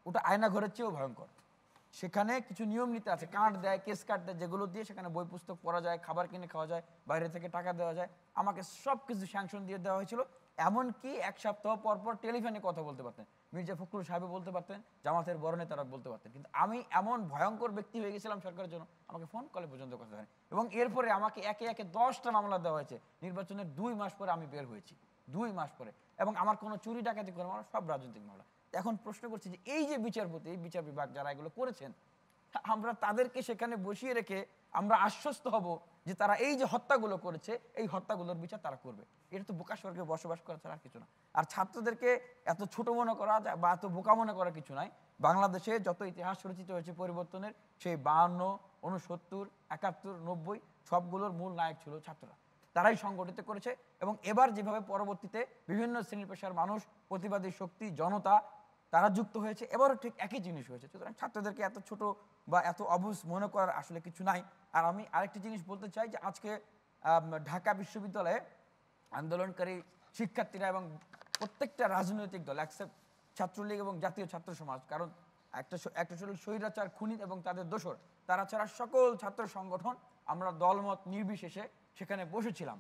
ওটা আয়না ঘরের চেয়েও ভয়ঙ্কর। সেখানে কিছু নিয়ম নীতি আছে, কার্ড দেয়, কেস কার্ড দেয়, যেগুলো দিয়ে সেখানে বই পুস্তক পড়া যায়, খাবার কিনে খাওয়া যায়, বাইরে থেকে টাকা দেওয়া যায়। আমাকে সব কিছু স্যাংশন দিয়ে দেওয়া হয়েছিল। এমনকি 1 সপ্তাহ পর পর টেলিফোনে কথা বলতে পারতেন, মির্জা ফখরুল সাহেব বলতে পারতেন, জামাতের বড় নেতারা বলতে পারতেন। কিন্তু আমি এমন ভয়ঙ্কর ব্যক্তি হয়ে গেছিলাম সরকারের জন্য, আমাকে ফোন কলে পর্যন্ত কথা দেয়নি। এবং এরপরে আমাকে একে একে 10টা মামলা দেওয়া হয়েছে। নির্বাচনের 2 মাস পরে আমি বের হয়েছি, 2 মাস পরে। এবং আমার কোনো চুরি ডাকাতি করে মামলা, সব রাজনৈতিক মামলা। এখন প্রশ্ন করছি যে এই যে বিচারপতি, এই বিচার বিভাগ যারা এগুলো করেছেন, আমরা তাদেরকে সেখানে বসিয়ে রেখে আমরা আশ্বস্ত হব যে তারা এই যে হত্যাগুলো করেছে, এই হত্যাগুলোর বিচার তারা করবে। এটা তো বোকা স্বর্গে বসবাস করা ছাড়া আর কিছু না। আর ছাত্রদেরকে এত ছোট মনে করা বা এত বোকা মনে করার কিছু নাই। বাংলাদেশে যত ইতিহাস রচিত হয়েছে পরিবর্তনের, সেই 52, 69, 71, 90 সবগুলোর মূল নায়ক ছিল ছাত্ররা। তারাই সংগঠিত করেছে। এবং এবার যেভাবে পরবর্তীতে বিভিন্ন শ্রেণী পেশার মানুষ, প্রতিবাদী শক্তি, জনতা তারা যুক্ত হয়েছে, এবারও ঠিক একই জিনিস হয়েছে। সুতরাং ছাত্রদেরকে এত ছোট বা এত অবুঝ মনে করার আসলে কিছু নাই। আর আমি আরেকটি জিনিস বলতে চাই যে আজকে ঢাকা বিশ্ববিদ্যালয়ে আন্দোলনকারী শিক্ষার্থীরা এবং প্রত্যেকটা রাজনৈতিক দল, অ্যাকসেপ্ট ছাত্রলীগ এবং জাতীয় ছাত্র সমাজ, কারণ একটা ছিল স্বৈরাচার খুনি এবং তাদের দোসর, তারা ছাড়া সকল ছাত্র সংগঠন আমরা দলমত নির্বিশেষে সেখানে বসেছিলাম।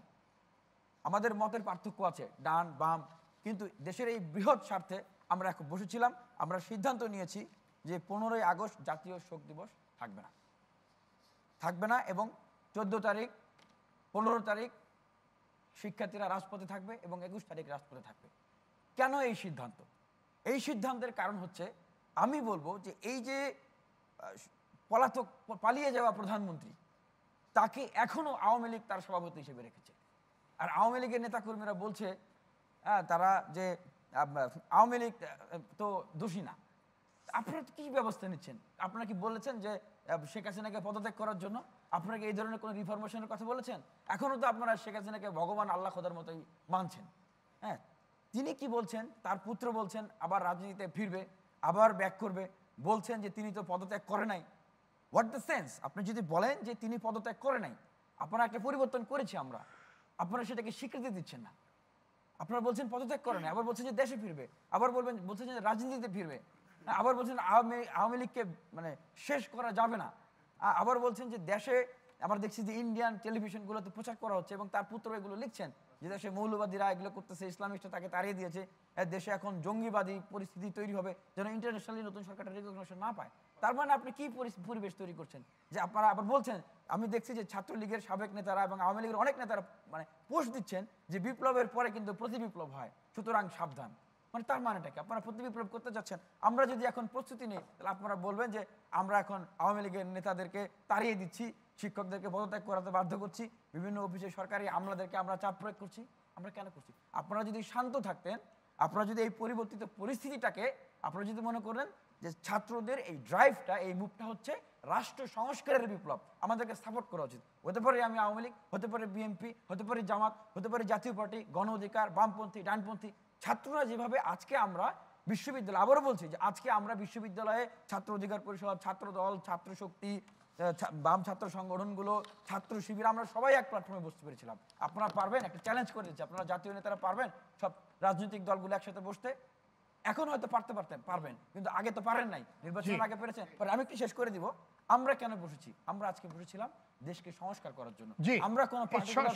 আমাদের মতের পার্থক্য আছে, ডান বাম, কিন্তু দেশের এই বৃহৎ স্বার্থে আমরা এখন বসেছিলাম। আমরা সিদ্ধান্ত নিয়েছি যে 15ই আগস্ট জাতীয় শোক দিবস থাকবে না, থাকবে না। এবং 14 তারিখ, 15 তারিখ শিক্ষার্থীরা রাজপথে থাকবে এবং 21 তারিখ রাজপথে থাকবে। কেন এই সিদ্ধান্ত? এই সিদ্ধান্তের কারণ হচ্ছে, আমি বলবো যে এই যে পলাতক, পালিয়ে যাওয়া প্রধানমন্ত্রী, তাকে এখনো আওয়ামী লীগ তার সভাপতি হিসেবে রেখেছে। আর আওয়ামী লীগের নেতাকর্মীরা বলছে তারা যে আওয়ামী লীগ তো দোষী না। আপনারা কি ব্যবস্থা নিচ্ছেন? আপনারা কি বলেছেন যে শেখ হাসিনাকে পদত্যাগ করার জন্য? আপনারা কি এই ধরনের কোনো রিফরমেশনের কথা বলেছেন? এখনও তো আপনারা শেখ হাসিনাকে ভগবান আল্লাহ খোদার মতোই মানছেন। হ্যাঁ, তিনি কি বলছেন? তার পুত্র বলছেন আবার রাজনীতিতে ফিরবে, আবার ব্যাক করবে, বলছেন যে তিনি তো পদত্যাগ করে নাই। What the sense? আপনি যদি বলেন যে তিনি পদত্যাগ করে নাই, আপনারা একটা পরিবর্তন করেছি আমরা, আপনারা সেটাকে স্বীকৃতি দিচ্ছেন না। আপনারা বলছেন পদত্যাগ করে নাই, আবার বলছেন যে দেশে ফিরবে, আবার বলছেন যে রাজনীতিতে ফিরবে, আবার বলছেন আওয়ামী লীগকে মানে শেষ করা যাবে না, আবার বলছেন যে দেশে, আমরা দেখছি যে ইন্ডিয়ান টেলিভিশনগুলোতে প্রচার করা হচ্ছে এবং তার পুত্র এগুলো লিখছেন যে দেশে মৌলবাদীরা এগুলো করতেছে, ইসলামিস্টরা তাকে তাড়িয়ে দিয়েছে, দেশে এখন জঙ্গিবাদী পরিস্থিতি তৈরি হবে যেন ইন্টারন্যাশনালি নতুন সরকারটা রেকগনিশন না পায়। তার মানে আপনি কি পরিবেশ তৈরি করছেন? যে আপনারা আবার বলছেন, আমি দেখছি যে ছাত্রলীগের সাবেক নেতারা এবং আওয়ামী লীগের অনেক নেতারা মানে পোস্ট দিচ্ছেন যে বিপ্লবের পরে কিন্তু প্রতি বিপ্লব হয়, সুতরাং সাবধান। মানে তার মানেটা কি? আপনারা প্রতি বিপ্লব করতে যাচ্ছেন। আমরা যদি এখন প্রস্তুতি নিই, তাহলে আপনারা বলবেন যে আমরা এখন আওয়ামী লীগের নেতাদেরকে তাড়িয়ে দিচ্ছি, শিক্ষকদেরকে পদত্যাগ করাতে বাধ্য করছি, বিভিন্ন অফিসে সরকারি আমলাদেরকে আমরা চাপ প্রয়োগ করছি। আমরা কেন করছি? আপনারা যদি শান্ত থাকতেন, আপনারা যদি এই পরিবর্তিত পরিস্থিতিটাকে, আপনারা যদি মনে করেন যে ছাত্রদের এই ড্রাইভটা, এই মুভটা হচ্ছে রাষ্ট্র সংস্কারের বিপ্লব, আমাদেরকে সাপোর্ট করা উচিত। হতে পারে আমি আওয়ামী লীগ, হতে পারে বিএনপি, হতে পারে জামাত, হতে পারে জাতীয় পার্টি, গণ অধিকার, বামপন্থী, ডানপন্থী, ছাত্ররা যেভাবে আজকে আমরা বিশ্ববিদ্যালয়, আবারও বলছি যে আজকে আমরা বিশ্ববিদ্যালয়ে ছাত্র অধিকার পরিষদ, ছাত্র দল, ছাত্র শক্তি, বাম ছাত্র সংগঠনগুলো, ছাত্র শিবির, আমরা সবাই এক প্ল্যাটফর্মে বসতে পেরেছিলাম। আপনারা পারবেন? একটা চ্যালেঞ্জ করে দিচ্ছি, আপনারা জাতীয় নেতারা পারবেন সব রাজনৈতিক দলগুলো একসাথে বসতে? এখন হয়তো পারবেন, কিন্তু আগে তো পারেন নাই, নির্বাচনের আগে পেরেছেন। আমি একটু শেষ করে দিব, আমরা কেন বসেছি? আমরা আজকে বসেছিলাম দেশকে সংস্কার করার জন্য। আমরা কোন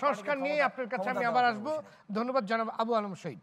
সংস্কার নিয়ে আপনার কাছে আমি আবার আসবো। ধন্যবাদ জনাব আবু আলম শহীদ।